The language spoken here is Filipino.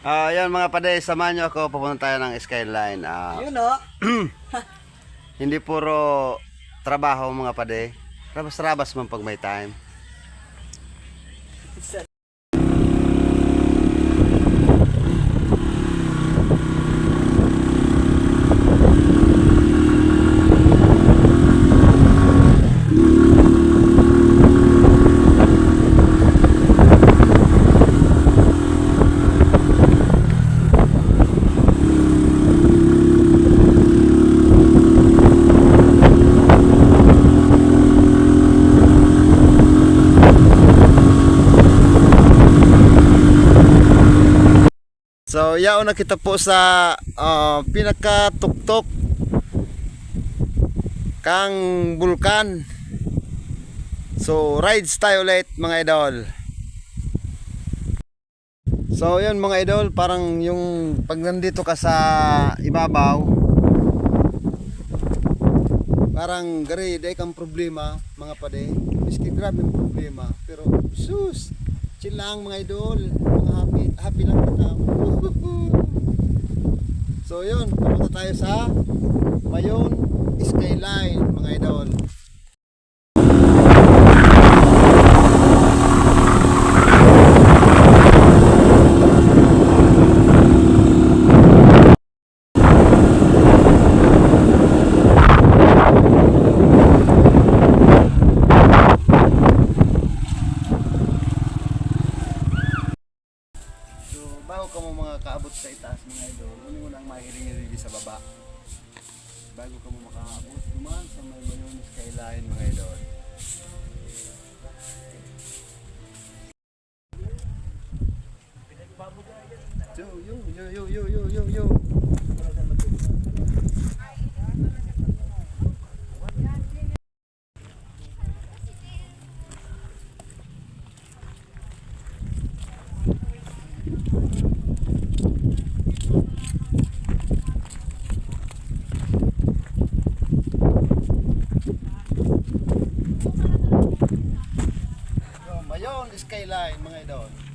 Yan mga paday, samahan nyo ako, pupunta tayo ng Skyline. Yun o. Hindi puro trabaho mga paday. Rabas-rabas man pag may time. So, yaon na kita po sa pinakatuktok kang bulkan. So, rides tayo ulit mga idol. So, yun mga idol, parang yung pag nandito ka sa ibabaw, parang gari, day kang problema mga pade. Miski grabe yung problema, pero sus, chill lang mga idol, mga happy lang kita. So yun, pupunta tayo sa Mayon Skyline mga idol. Bago ka mo mga kaabot sa itaas mga idol, ano mo nang mahiring-hiring sa baba. Bago ka mo makaabot, duman sa Mayon Skyline mga idol. So, yo. Mayon Skyline mga idol.